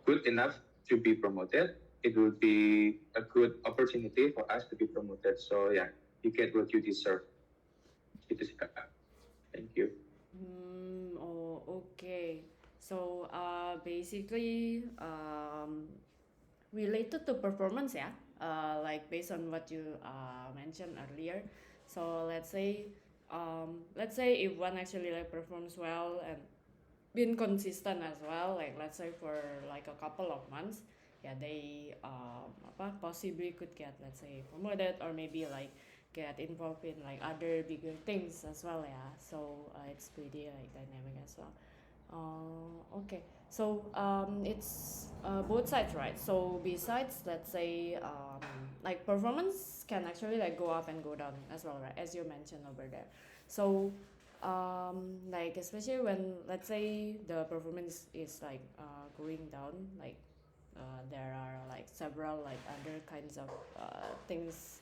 good enough to be promoted, it would be a good opportunity for us to be promoted. So yeah, you get what you deserve. Itu sih Kak. Thank you. Oh, okay. So basically related to performance, yeah. Like based on what you mentioned earlier. So let's say if one actually like performs well and been consistent as well, like let's say for like a couple of months, yeah, they possibly could get, let's say, promoted, or maybe like get involved in like other bigger things as well, yeah. So it's pretty like dynamic as well. Okay, so it's both sides, right? So besides, let's say, like performance can actually like go up and go down as well, right? As you mentioned over there. So like especially when, let's say, the performance is like going down, like there are like several like other kinds of things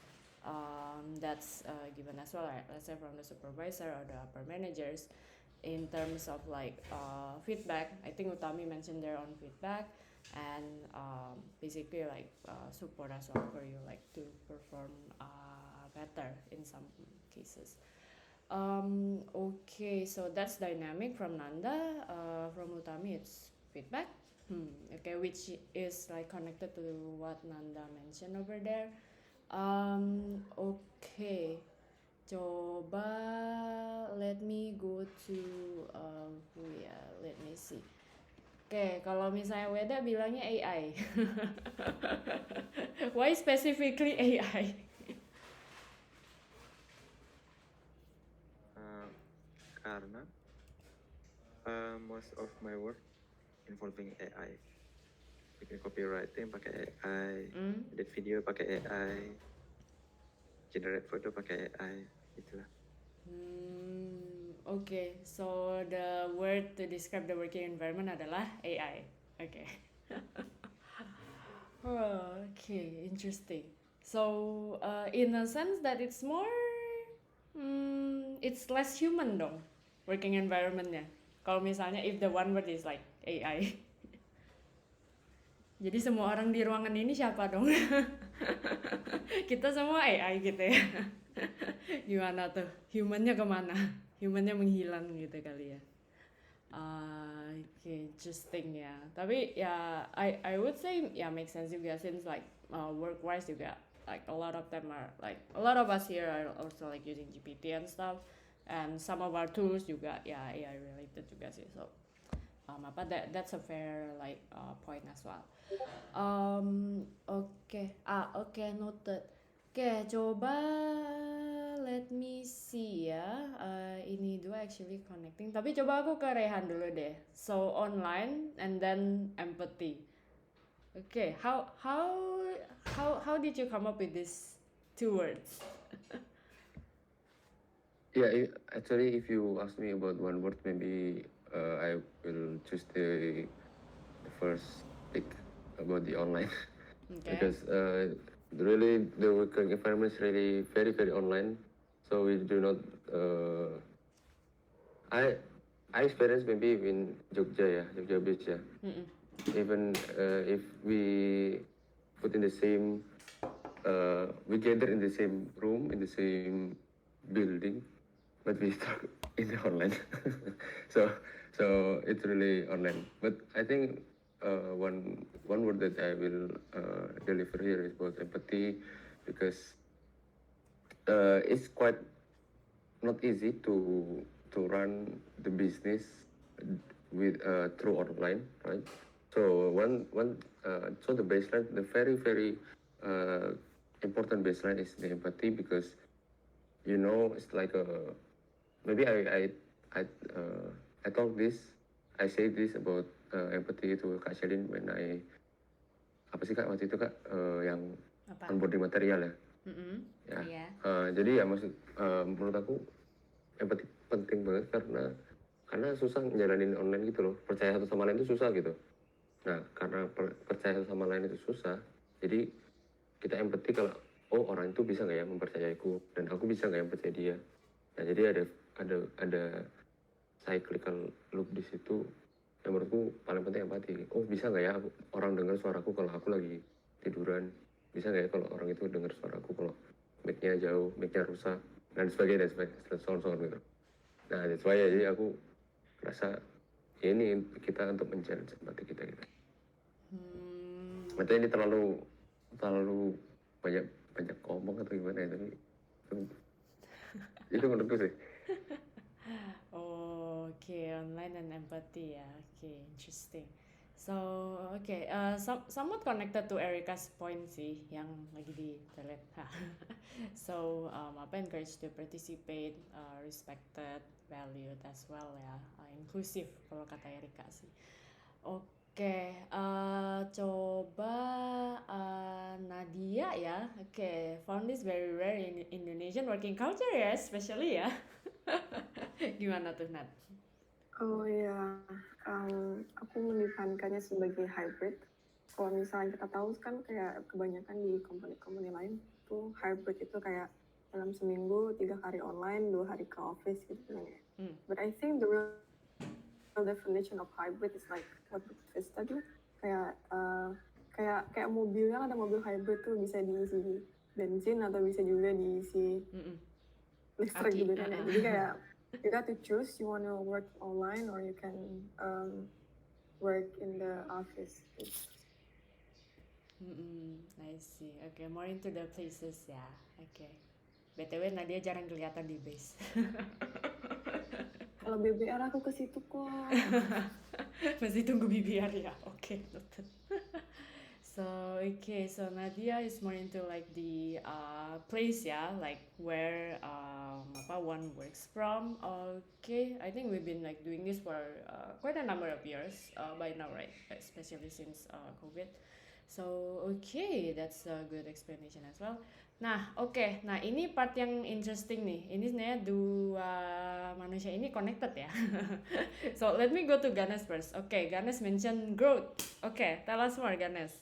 that's given as well, right? Let's say from the supervisor or the upper managers, in terms of like feedback. I think Utami mentioned their own feedback, and basically like support as well for you like to perform better in some cases. Okay, so that's dynamic from Nanda. From Utami, it's feedback. Okay, which is like connected to what Nanda mentioned over there. Okay, coba let me go to let me see. Oke, kalau misalnya Weda bilangnya AI. Why specifically AI? Karena most of my work involving AI. Bikin copywriting pakai AI, edit video pakai AI, generate foto pakai AI, gitulah. Okay, so the word to describe the working environment adalah AI. Okay. Okay, interesting. So in a sense that it's more, it's less human dong, working environmentnya. Kalau misalnya if the one word is like AI. Jadi semua orang di ruangan ini siapa dong? Kita semua AI gitu ya. Gimana tuh? Humannya kemana? Humannya menghilang gitu kali ya. Okay, interesting ya. Tapi ya, I would say ya make sense juga, since like work wise juga, like a lot of them are like, a lot of us here are also like using GPT and stuff, and some of our tools juga ya AI related juga sih. So that's a fair like point as well. Oke, noted. Oke, coba let me see ya. Ini dua actually connecting. Tapi coba aku ke Rehan dulu deh. So online and then empathy. Okay, how did you come up with these two words? Yeah, actually, if you ask me about one word, maybe I will choose the first pick about the online. Okay. Because really the working environment is really very, very online. So we do not. I experienced maybe in Jogja, Jogja Beach, Even if we put in the same, we gather in the same room, in the same building, but we talk in the online. so it's really online. But I think one word that I will deliver here is about empathy, because it's quite not easy to run the business with through online, right? So so the baseline, the very important baseline is the empathy, because it's like maybe I talk this, I say this about empathy to Kak Shelin when apa sih Kak waktu itu Kak yang onboarding material ya. Jadi ya menurut aku empati penting banget, karena susah ngejalanin online gitu loh, percaya satu sama lain itu susah gitu. Nah, karena percaya satu sama lain itu susah, jadi kita empati kalau orang itu bisa nggak ya mempercayaiku, dan aku bisa nggak yang percaya dia. Nah, jadi ada cyclical loop di situ yang menurut menurutku paling penting empati. Oh bisa nggak ya orang dengar suaraku kalau aku lagi tiduran, bisa nggak ya kalau orang itu dengar suaraku kalau mic-nya jauh, mic-nya rusak, dan sebagainya, dan soal gitu. Nah that's why ya, jadi aku rasa ya ini kita untuk mencari empati kita gitu. Maksudnya ini terlalu banyak ngomong atau gimana ya, tapi itu menurutku sih. Oh, okay, online and empathy ya. Okay, interesting. So, okay, somewhat connected to Erica's point sih yang lagi di toilet. So, apa encourage to participate, respected, valued as well ya, inclusive kalau kata Erika sih. Oke, coba Nadia ya. Oke, found this very rare in Indonesian working culture ya, especially ya. Gimana tuh Nat? Oh ya, aku mendefinisikannya sebagai hybrid. Kalau misalnya kita tahu kan kayak kebanyakan di company-company lain tuh hybrid itu kayak dalam seminggu 3 hari online, 2 hari ke office gitu kan ya. But I think the real definition of hybrid is like what Fizz tadi kayak mobilnya ada mobil hybrid tuh bisa diisi bensin atau bisa juga diisi listrik gitu kan ya. Jadi kayak you got to choose, you want to work online or you can work in the office. I see. Okay, more into the places ya. Okay. BTW Nadia jarang kelihatan di base. Kalau BBR aku ke situ kok. Masih tunggu BBR ya. Okay, noted. So Nadia is more into like the place ya, like where one works from. Okay, I think we've been like doing this for quite a number of years by now, right? Especially since COVID. So okay, that's a good explanation as well. Nah, oke. Nah, ini part yang interesting nih. Ini sebenarnya dua manusia ini connected ya. So, let me go to Ganes first. Okay, Ganes mention growth. Okay, tell us more, Ganes.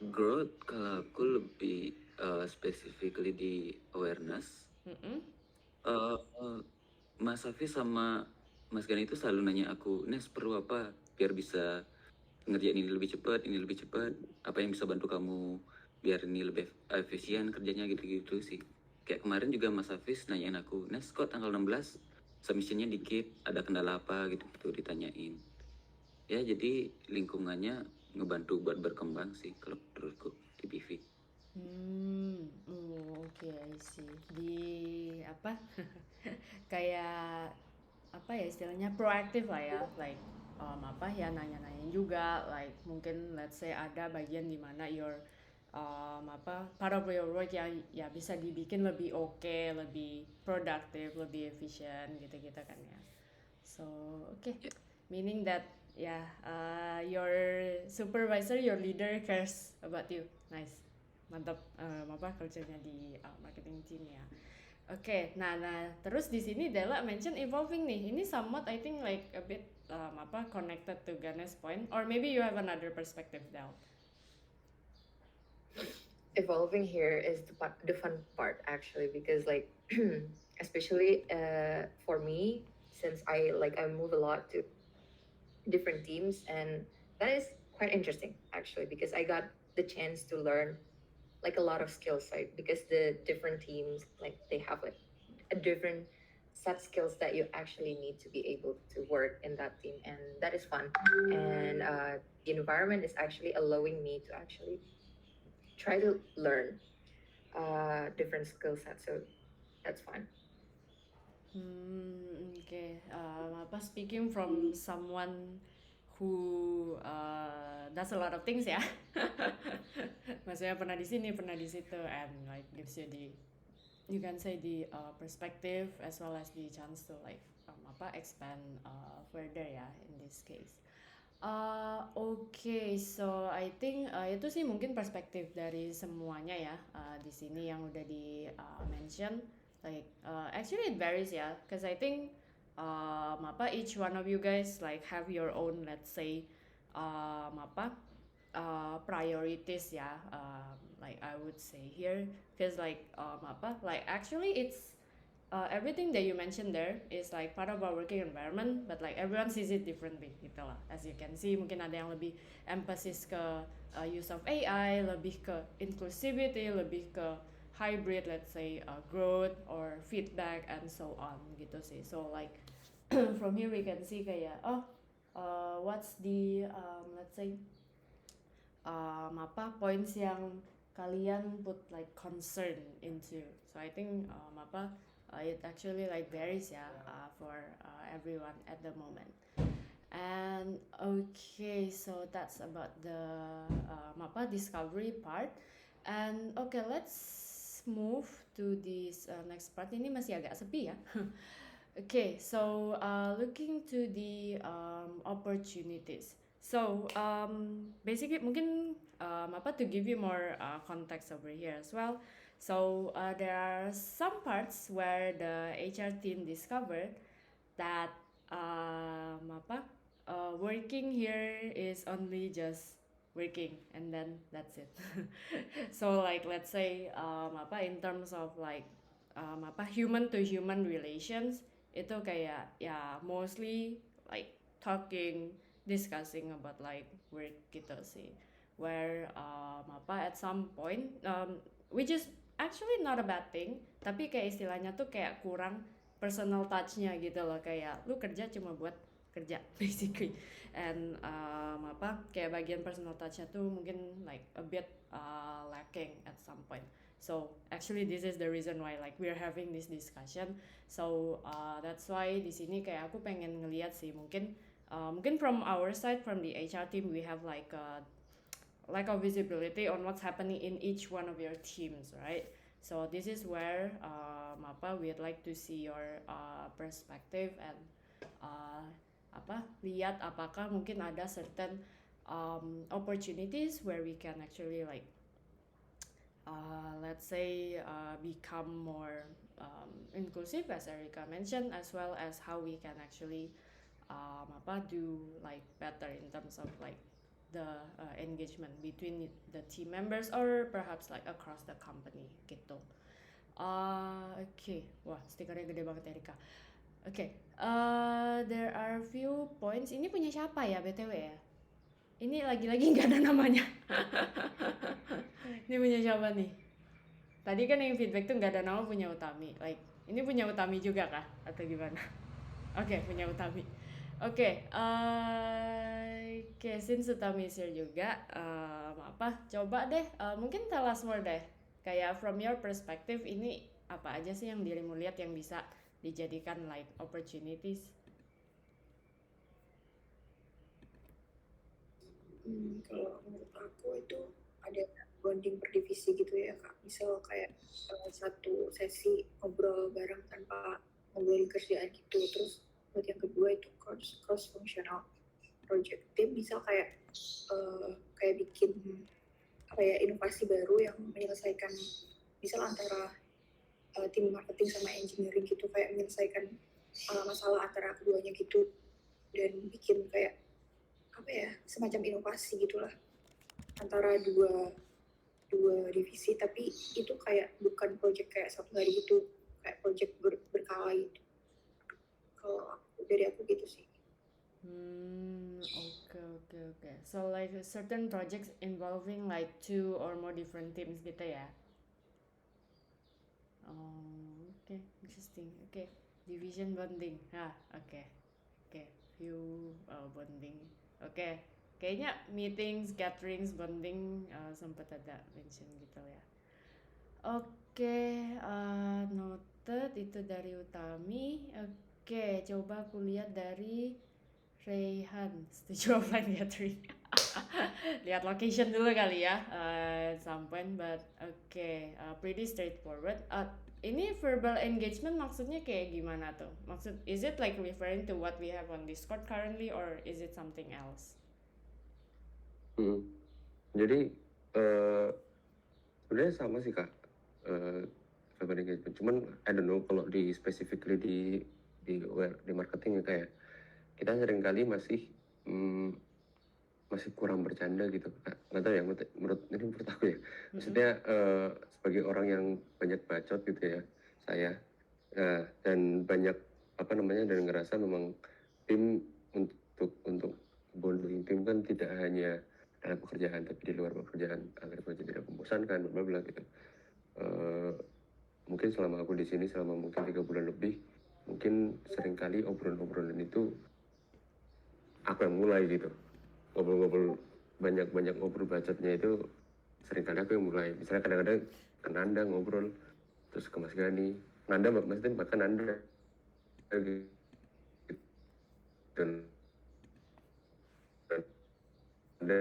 Growth kalau aku lebih specifically di awareness. Mas Safi sama Mas Gani itu selalu nanya aku, Nes perlu apa biar bisa ngerjain ini lebih cepat, apa yang bisa bantu kamu biar ini lebih efisien kerjanya gitu-gitu sih. Kayak kemarin juga Mas Hafiz nanyain aku, Nes kok tanggal 16 submissionnya dikit, ada kendala apa gitu ditanyain. Ya jadi lingkungannya ngebantu buat berkembang sih kalau menurutku di PV. Oke, I see. Di apa? Kayak apa ya istilahnya proaktif lah ya, like nanya-nanyain juga, like mungkin let's say ada bagian di mana your part of your work yang ya bisa dibikin lebih oke, lebih produktif, lebih efisien gitu-gitu kan ya. So okay. Meaning that your supervisor, your leader cares about you. Nice. Mantap culture-nya di marketing team ya. Oke, nah terus di sini Della mention evolving nih. Ini somewhat I think like a bit connected to Gane's point, or maybe you have another perspective, Del. Evolving here is the fun part actually, because like especially for me, since I move a lot to different teams, and that is quite interesting actually, because I got the chance to learn like a lot of skills, right? Because the different teams, like they have like a different set skills that you actually need to be able to work in that team, and that is fun. And the environment is actually allowing me to actually try to learn different skill sets, so that's fun. Okay. Speaking from someone who does a lot of things ya. Maksudnya pernah di sini, pernah di situ, and like gives you you can say the perspective as well as the chance to like expand further ya in this case. Okay, so I think itu sih mungkin perspektif dari semuanya ya di sini yang udah di mention. Like actually it varies ya, because I think each one of you guys like have your own, let's say priorities ya, like I would say here, because like actually it's everything that you mentioned there is like part of our working environment, but like everyone sees it differently gitu lah. As you can see, mungkin ada yang lebih emphasis ke use of AI, lebih ke inclusivity, lebih ke hybrid, let's say growth or feedback and so on gitu sih. So like from here we can see kayak what's the let's say apa points yang kalian put like concern into. So I think it actually like varies for everyone at the moment. And okay, so that's about the discovery part. And okay, let's move to this next part. Ini masih agak sepi ya. Okay, so looking to the opportunities. So basically mungkin to give you more context over here as well. So there are some parts where the HR team discovered that working here is only just working and then that's it. So like let's say in terms of like human to human relations itu kayak ya mostly like talking, discussing about like work gitu sih, where at some point which is actually not a bad thing, tapi kayak istilahnya tuh kayak kurang personal touch-nya gitu loh, kayak lu kerja cuma buat kerja basically, and kayak bagian personal touch-nya tuh mungkin like a bit lacking at some point. So actually this is the reason why like we're having this discussion. So that's why di sini kayak aku pengen ngeliat sih mungkin from our side, from the HR team, we have like a lack of visibility on what's happening in each one of your teams, right? So this is where we'd like to see your perspective and lihat apakah mungkin ada certain opportunities where we can actually like let's say become more inclusive, as Erica mentioned, as well as how we can actually do like better in terms of like the engagement between the team members or perhaps like across the company gitu. Okay, wah stikernya gede banget Erika. Okay, there are few points. Ini punya siapa ya BTW ya? Ini lagi-lagi nggak ada namanya. Ini punya siapa nih? Tadi kan yang feedback tuh nggak ada nama, punya Utami. Like ini punya Utami juga kah? Atau gimana? Oke, punya Utami. Oke, since Utami is here juga, coba deh, mungkin tell us more deh. Kayak from your perspective, ini apa aja sih yang dirimu lihat yang bisa dijadikan like opportunities? Kalau menurut aku itu ada bonding per divisi gitu ya Kak. Misal kayak satu sesi ngobrol bareng tanpa ngobrolin kerjaan gitu. Terus buat yang kedua itu cross functional project team, bisa kayak bikin inovasi baru yang menyelesaikan misal antara tim marketing sama engineering gitu, kayak menyelesaikan masalah antara keduanya gitu, dan bikin kayak semacam inovasi gitulah antara dua divisi, tapi itu kayak bukan project kayak satu hari gitu, kayak project berkala gitu. Kalau dari aku gitu sih. Okay. So like certain projects involving like 2 or more different teams gitu ya. Okay, interesting. Okay, division bonding. Okay. View bonding. Okay. Kayaknya meetings, gatherings, bonding sempat ada mention gitu ya. Oke, noted itu dari Utami. Oke, coba aku lihat dari Rayhan. Setuju offline gathering. Lihat location dulu kali ya, at some point, but pretty straightforward. Ini verbal engagement maksudnya kayak gimana tuh? Is it like referring to what we have on Discord currently, or is it something else? Jadi sebenarnya sama sih Kak, verbal engagement. Cuman I don't know kalau specifically di marketing ya, kayak kita seringkali masih kurang bercanda gitu. Nggak tahu ya, menurut aku ya. Maksudnya sebagai orang yang banyak bacot gitu ya, saya Nah, dan banyak apa namanya, dan ngerasa memang tim untuk bonding tim kan tidak hanya dalam pekerjaan tapi di luar pekerjaan agar itu tidak membosankan, bla bla gitu. Mungkin selama aku di sini selama mungkin 3 bulan lebih, mungkin seringkali obrolan itu aku yang mulai gitu. Ngobrol-ngobrol banyak ngobrol bacotnya itu seringkali aku yang mulai. Misalnya kadang-kadang ke Nanda ngobrol, terus ke Mas Gani. Nanda maksudnya bahkan Nanda gitu. Dan Nanda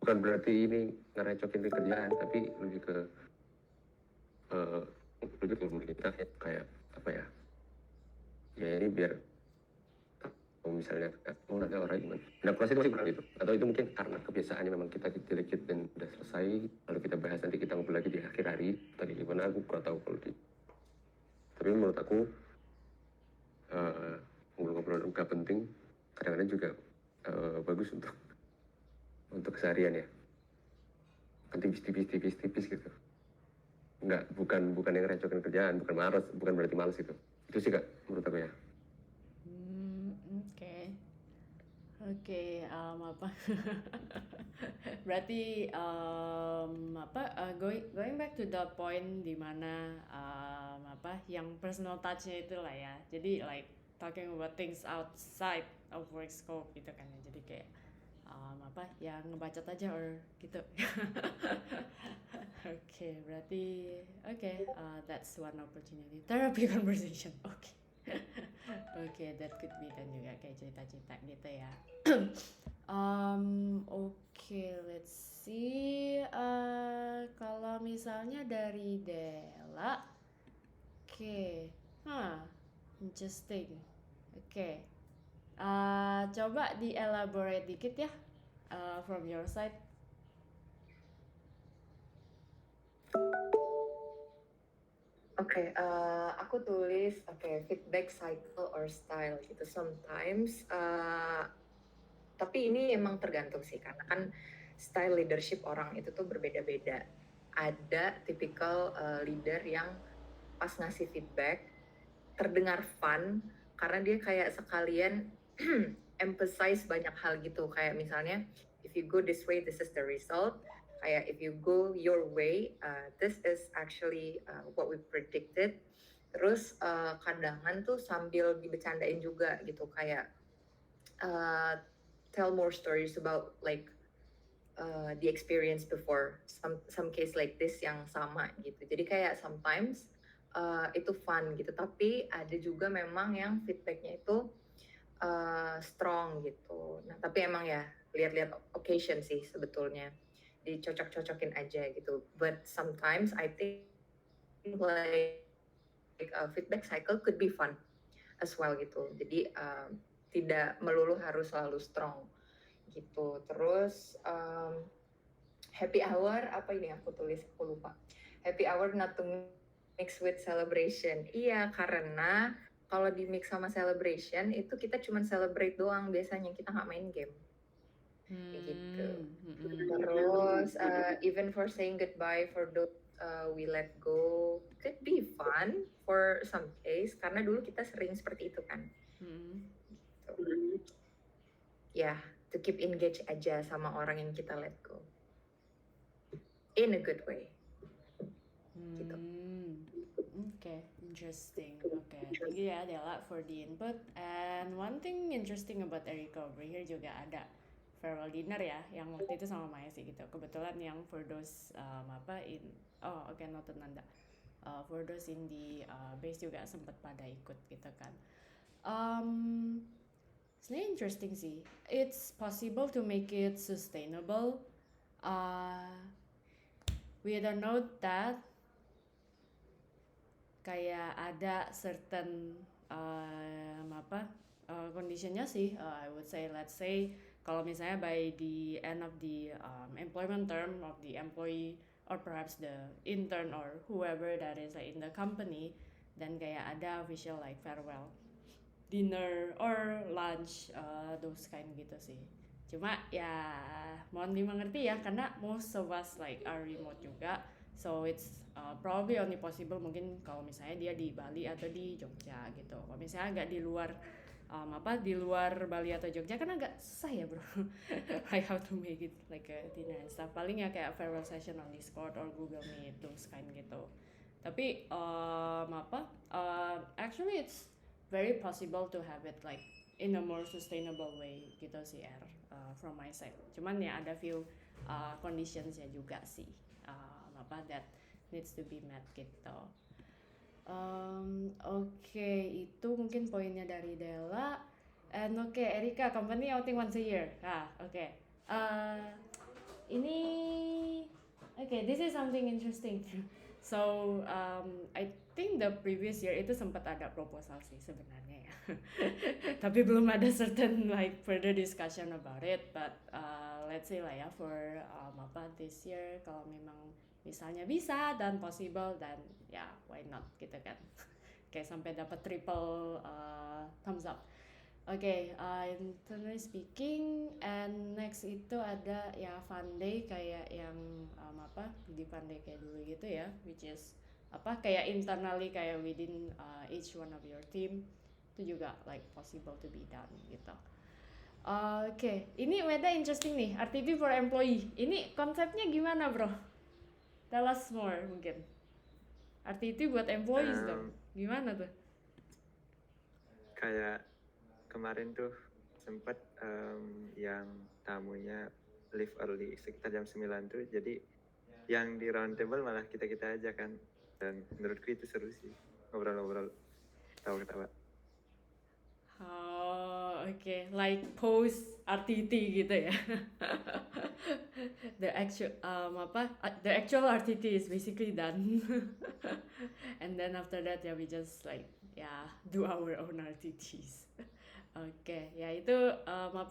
bukan berarti ini ngerecokin di kerjaan, tapi lebih ke lebih ke komunitas ya, kayak apa ya, ya ini biar kalau misalnya nanti orang gimana. Nah kelas itu masih kurang gitu, atau itu mungkin karena kebiasaannya memang kita delegate dan udah selesai, lalu kita bahas nanti kita ngobrol lagi di akhir hari tadi gimana, aku kurang tahu kalau di. Tapi menurut aku ngobrol-ngobrol nggak penting kadang-kadang juga bagus untuk keseharian ya, kan tipis gitu. Bukan yang recokin kerjaan, bukan berarti malas gitu. Itu sih Kak menurut aku ya. Oke, apa? Berarti going back to the point di mana apa yang personal touch-nya itu lah ya. Jadi like talking about things outside of work scope gitu kan ya. Jadi kayak apa yang ngebacot aja or gitu. Berarti that's one opportunity. Therapy conversation. That could be dan juga kayak cerita-cerita gitu ya. Let's see. Kalau misalnya dari Dela, interesting. Coba di-elaborate dikit ya, from your side. Aku tulis feedback cycle or style gitu sometimes. Tapi ini emang tergantung sih, karena kan style leadership orang itu tuh berbeda-beda. Ada tipikal leader yang pas ngasih feedback terdengar fun karena dia kayak sekalian emphasize banyak hal gitu, kayak misalnya if you go this way this is the result, kayak if you go your way this is actually what we predicted. Terus kadang-kadang tuh sambil dibecandain juga gitu, kayak tell more stories about like the experience before some case like this yang sama gitu. Jadi kayak sometimes itu fun gitu, tapi ada juga memang yang feedbacknya itu strong gitu. Nah tapi emang ya lihat-lihat occasion sih sebetulnya, dicocok-cocokin aja gitu. But sometimes I think like feedback cycle could be fun as well gitu. Jadi tidak melulu harus selalu strong gitu. Terus happy hour apa ini aku tulis, aku lupa. Happy hour not to mix with celebration. Iya, karena kalau di mix sama celebration itu kita cuma celebrate doang, biasanya kita nggak main game. Gitu. Terus even for saying goodbye for those we let go could be fun for some case, karena dulu kita sering seperti itu kan. Gitu. Ya, to keep engaged aja sama orang yang kita let go in a good way. Gitu. Interesting. Thank you ya Dela for the input. And one thing interesting about Erika over here juga ada farewell dinner ya, yang waktu itu sama Maya sih gitu. Kebetulan yang for those noted Nanda. For those in the base juga sempat pada ikut gitu kan. Sebenarnya interesting sih. It's possible to make it sustainable. With a note that kayak ada certain conditionnya sih. I would say, let's say kalau misalnya by the end of the employment term of the employee or perhaps the intern or whoever that is like in the company, dan kayak ada official like farewell dinner or lunch, those kind gitu sih. Cuma ya mohon dimengerti ya, karena most of us like are remote juga, so it's probably only possible mungkin kalau misalnya dia di Bali atau di Jogja gitu. Kalau misalnya agak di luar di luar Bali atau Jogja kan agak susah ya bro. Like how to make it like a dinner and stuff. Paling ya kayak farewell session on Discord or Google Meet, those kind gitu. Tapi actually it's very possible to have it like in a more sustainable way gitu sih from my side. Cuman ya ada few conditions ya juga sih that needs to be met gitu. Oke, itu mungkin poinnya dari Della. And Erika, company outing once a year. This is something interesting. So I think the previous year itu sempat ada proposal sih sebenarnya ya. Tapi belum ada certain like further discussion about it. But let's say lah ya for this year kalau memang misalnya bisa dan possible dan ya why not gitu kan. Kayak sampai dapat triple thumbs up. Internally speaking, and next itu ada ya fun day kayak yang di fun day kayak dulu gitu ya, which is kayak internally kayak within each one of your team itu juga like possible to be done gitu. Ini Weda interesting nih, RTP for employee. Ini konsepnya gimana bro? Tell us more mungkin. RTP buat employees dong. Gimana tuh? Kayak kemarin tuh sempat yang tamunya leave early sekitar jam 9 tuh, jadi yang di round table malah kita-kita aja kan, dan menurutku itu seru sih, ngobrol-ngobrol, tawa-tawa. Like post RTT gitu ya. The actual RTT is basically done. And then after that ya we just like do our own RTTs. Ya itu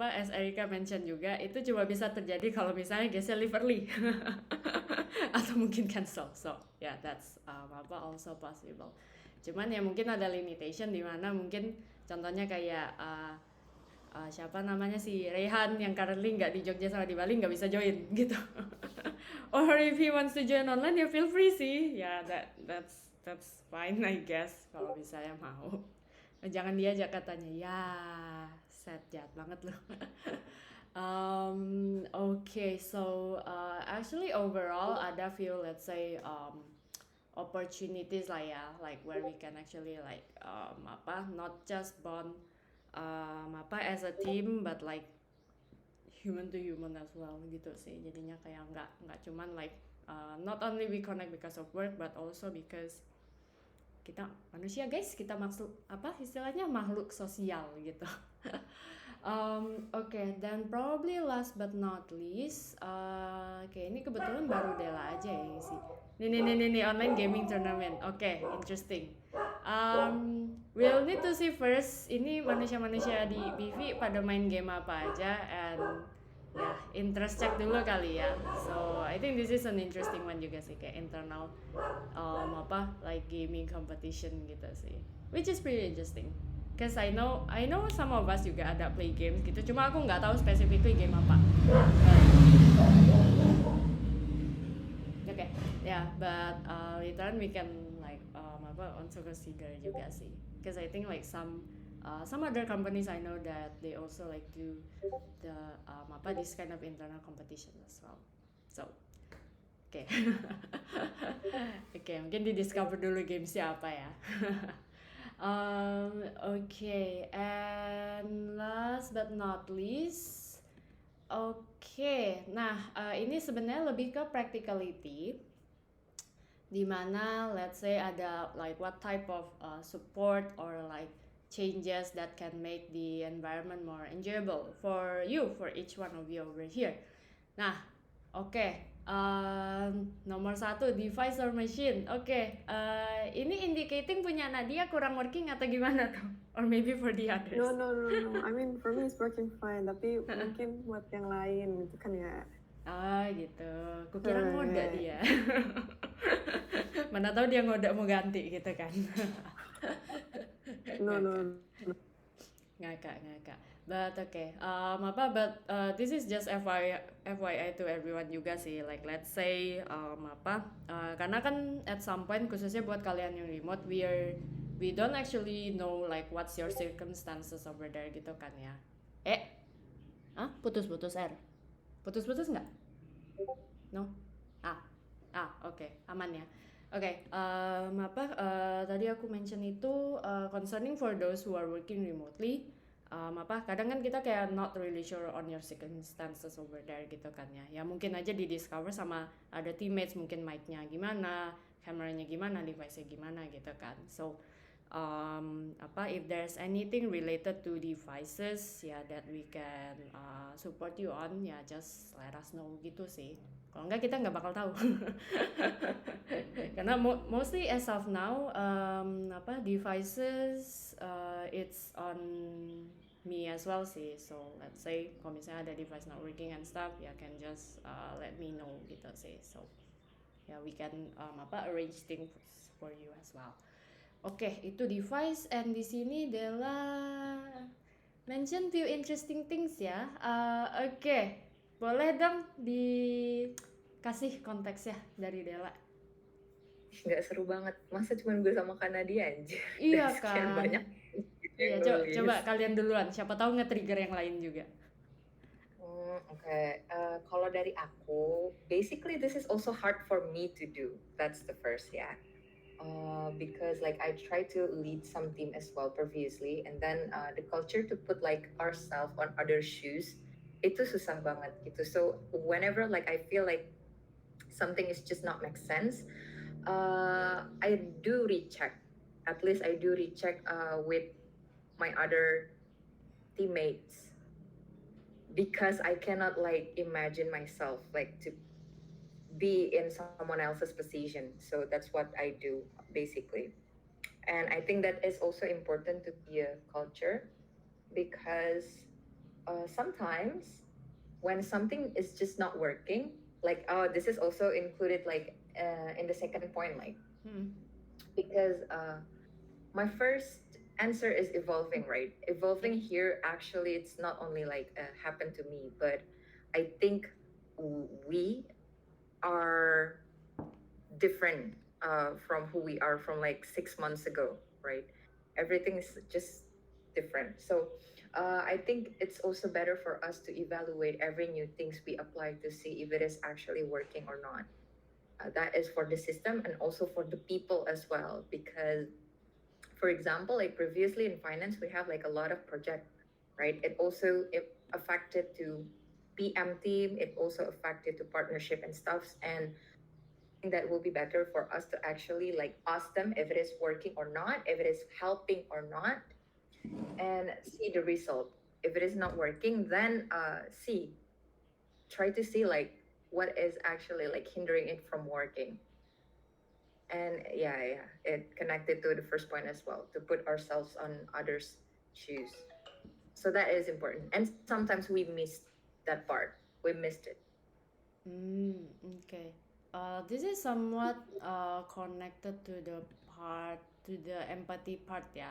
as Erika mention juga, itu cuma bisa terjadi kalau misalnya guestnya leave early atau mungkin cancel. So that's also possible. Cuman ya mungkin ada limitation di mana mungkin contohnya kayak siapa namanya si Rehan yang currently nggak di Jogja sama di Bali nggak bisa join gitu. Or if he wants to join online ya feel free sih. That's fine I guess kalau misalnya mau. Jangan diajak katanya. Ya, sad, jahat banget loh. So actually overall ada few let's say opportunities lah ya, like where we can actually like not just bond as a team but like human to human as well gitu sih. Jadinya kayak nggak cuman like not only we connect because of work but also because kita manusia guys, kita istilahnya makhluk sosial gitu. Dan probably last but not least, ini kebetulan baru Della aja ya sih. Nih online gaming tournament. Interesting. We'll need to see first ini manusia-manusia di BV pada main game apa aja, and interest check dulu kali ya. So I think this is an interesting one juga sih, kayak internal like gaming competition gitu sih, which is pretty interesting. Cause I know some of us juga ada play games gitu, cuma aku nggak tahu specifically game apa. But later on we can like also consider juga sih. Cause I think like some other companies I know that they also like do the this kind of internal competition as well. So mungkin di discover dulu gamesnya apa ya. And last but not least, ini sebenarnya lebih ke practicality, dimana let's say ada like what type of support or like changes that can make the environment more enjoyable for each one of you over here. Nomor 1, device or machine. Ini indicating punya Nadia kurang working atau gimana tuh? Or maybe for the others? No. I mean for me it's working fine, tapi mungkin buat yang lain gitu kan ya. Gitu. Kukira ngoda dia. Mana tahu dia ngoda mau ganti gitu kan. No. Ngakak. But okay, this is just FYI to everyone juga sih. Like let's say karena kan at some point khususnya buat kalian yang remote, we don't actually know like what's your circumstances over there gitu kan ya. Putus-putus putus-putus nggak? No? Oke, aman ya. Oke, tadi aku mention itu concerning for those who are working remotely. Kadang kan kita kayak not really sure on your circumstances over there gitu kan ya. Ya mungkin aja di discover sama ada teammates, mungkin mic-nya gimana, kameranya gimana, device-nya gimana gitu kan. So if there's anything related to devices ya that we can support you on ya, just let us know gitu sih. Kalau enggak kita nggak bakal tahu. Karena mostly as of now devices it's on me as well sih. So let's say kalau misalnya ada device not working and stuff ya, can just let me know gitu sih. So ya we can arrange things for you as well. Oke, itu device, and di sini Della mention few interesting things ya. Oke, boleh dong dikasih konteksnya dari Della. Nggak seru banget, masa cuma gue sama Kanadia aja. Iya Dan sekian kan. banyak. Iya, coba kalian duluan. Siapa tahu nge-trigger yang lain juga. Okay. Kalau dari aku, basically this is also hard for me to do. That's the first, yeah. Because like I tried to lead some team as well previously, and then the culture to put like ourselves on other shoes, itu susah banget gitu. So whenever like I feel like something is just not make sense, I do recheck. At least I do recheck with my other teammates, because I cannot like imagine myself like to be in someone else's position. So that's what I do basically. And I think that is also important to be a culture, because sometimes when something is just not working, like this is also included like in the second point, like because my first answer is evolving, right? Evolving here, actually, it's not only like happened to me, but I think we are different from who we are from like 6 months ago, right? Everything is just different. So I think it's also better for us to evaluate every new things we apply to see if it is actually working or not. That is for the system and also for the people as well, because for example, like previously in finance, we have like a lot of project, right? It affected to PM team. It also affected to partnership and stuffs. And I think that will be better for us to actually like ask them if it is working or not, if it is helping or not, and see the result. If it is not working, then try to see like what is actually like hindering it from working. And yeah, it connected to the first point as well, to put ourselves on others' shoes. So that is important. And sometimes we missed that part. We missed it. Okay. This is somewhat connected to the empathy part ya.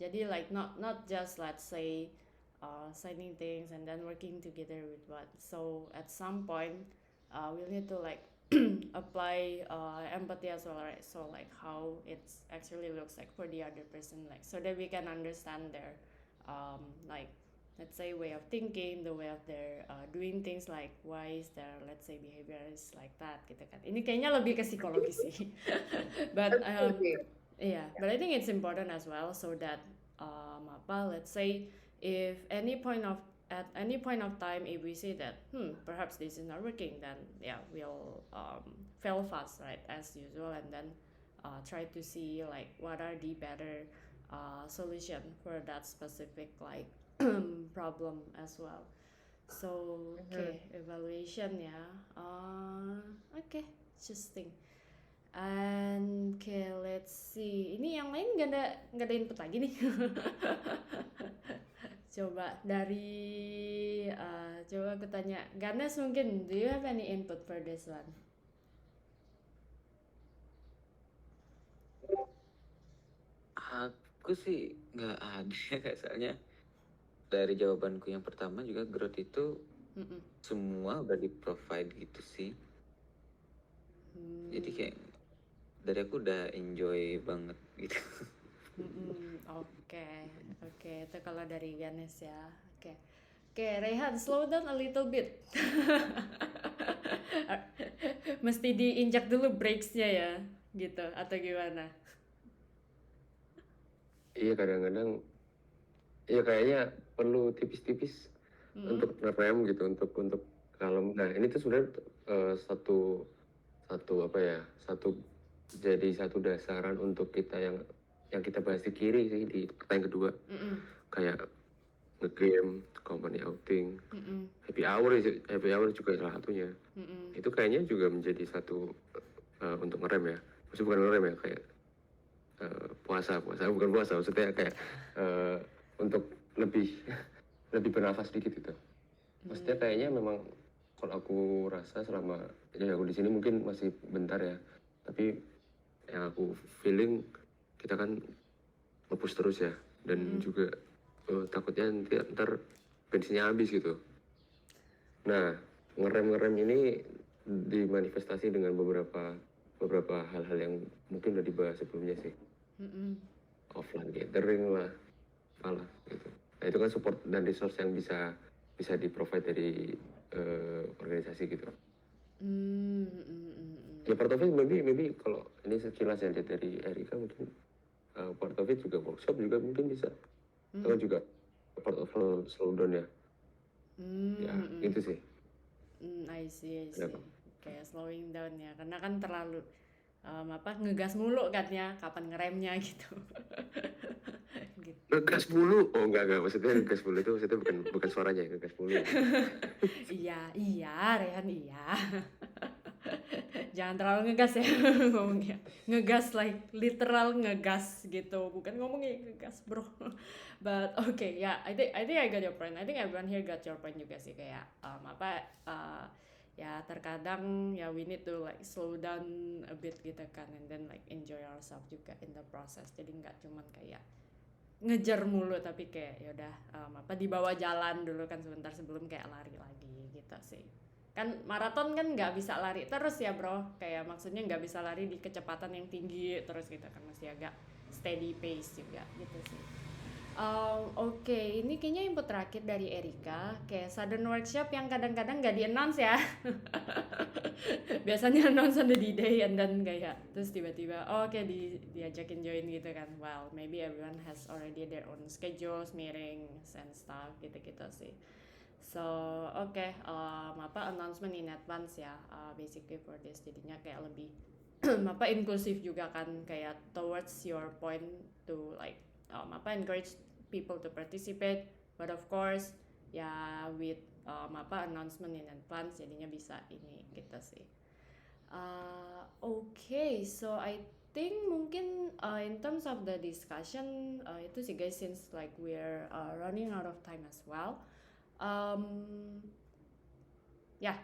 Jadi like not just let's say signing things and then working together with what. So at some point we'll need to like apply empathy as well, right? So like how it actually looks like for the other person, like so that we can understand their like let's say way of thinking, the way of their doing things, like why is their let's say behavior is like that gitu kan. Ini kayaknya lebih ke psikologis sih. But but I think it's important as well, so that let's say if at any point of time, if we say that perhaps this is not working, then yeah, we'll fail fast, right, as usual, and then try to see like what are the better solution for that specific like problem as well. So okay, evaluation ya. Okay, interesting. And okay, let's see. Ini yang lain nggak ada input lagi nih. Coba aku tanya Ganes, mungkin do you have any input for this one? Aku sih nggak ada, soalnya dari jawabanku yang pertama juga growth itu Mm-mm. semua udah di provide gitu sih. Jadi kayak dari aku udah enjoy banget gitu. Oke, itu kalau dari Ganes ya. Oke, Rehan, slow down a little bit. Mesti diinjak dulu brakes-nya ya, gitu atau gimana? Iya kadang-kadang, ya kayaknya perlu tipis-tipis untuk ngerem gitu, untuk kalem. Nah ini tuh sebenarnya satu apa ya, jadi satu dasaran untuk kita yang kita bahas di kiri sih di pertanyaan kedua, kayak nge-game, company outing, happy hour juga salah satunya. Itu kayaknya juga menjadi satu untuk ngerem ya, maksudnya bukan ngerem ya, kayak puasa bukan puasa, maksudnya kayak untuk lebih bernafas sedikit gitu. Maksudnya kayaknya memang kalau aku rasa selama ya aku di sini mungkin masih bentar ya, tapi yang aku feeling kita kan nge-push terus ya, dan juga takutnya nanti ntar bensinnya habis gitu. Nah ngerem ini dimanifestasi dengan beberapa hal-hal yang mungkin udah dibahas sebelumnya sih. Offline gathering lah, apalah gitu. Nah itu kan support dan resource yang bisa di provide dari organisasi gitu. Ya part of it maybe kalau ini sekilas ya lihat dari Erika mungkin part of it juga workshop juga mungkin bisa. Itu kan juga part of slow down ya. Ya itu sih. I see. Kenapa? Kayak slowing down ya, karena kan terlalu ngegas mulu kan ya, kapan ngeremnya gitu. Gitu. Ngegas mulu? Oh enggak, maksudnya ngegas mulu itu maksudnya bukan suaranya ngegas mulu. Iya, Rehan iya. Jangan terlalu ngegas ya ngomongnya. Ngegas like literal ngegas gitu, bukan ngomongnya ngegas bro. But okay, yeah, I think I got your point. I think everyone here got your point juga sih, kayak ya terkadang ya we need to like slow down a bit gitu kan, and then like enjoy ourselves juga in the process. Jadi nggak cuman kayak ngejar mulu, tapi kayak yaudah dibawa jalan dulu kan sebentar sebelum kayak lari lagi gitu sih. Kan maraton kan nggak bisa lari terus ya bro, kayak maksudnya nggak bisa lari di kecepatan yang tinggi terus gitu kan, masih agak steady pace juga gitu sih. Oke, ini kayaknya input terakhir dari Erika, kayak sudden workshop yang kadang-kadang nggak di-announce ya. Biasanya announce on the D-Day and then kayak terus tiba-tiba diajakin join gitu kan. Well, maybe everyone has already their own schedules, meetings and stuff gitu-gitu sih. So, announcement in advance ya, basically for this, jadinya kayak lebih inklusif juga kan, kayak towards your point to like encourage people to participate, but of course ya with announcement in advance jadinya bisa ini gitu sih. Okay, so I think mungkin in terms of the discussion itu sih guys, since like we're running out of time as well. Yeah,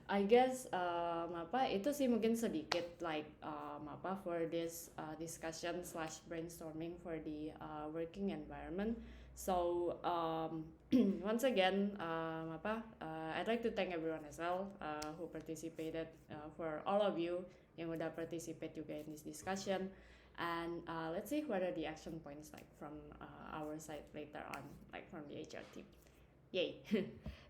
I guess itu sih mungkin sedikit like for this discussion / brainstorming for the working environment. So once again I'd like to thank everyone as well who participated, for all of you yang udah participate juga in this discussion, and let's see what are the action points like from our side later on, like from the HR team. Yay.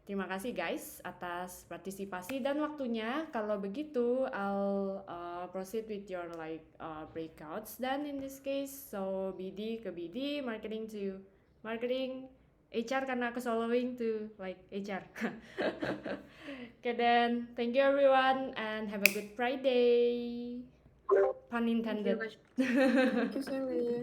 Terima kasih guys atas partisipasi dan waktunya. Kalau begitu, I'll proceed with your like breakouts. Dan in this case, so BD ke BD, marketing to marketing, HR karena aku soloing to like HR. Okay then, thank you everyone and have a good Friday. Pun intended. Thank you, Sally.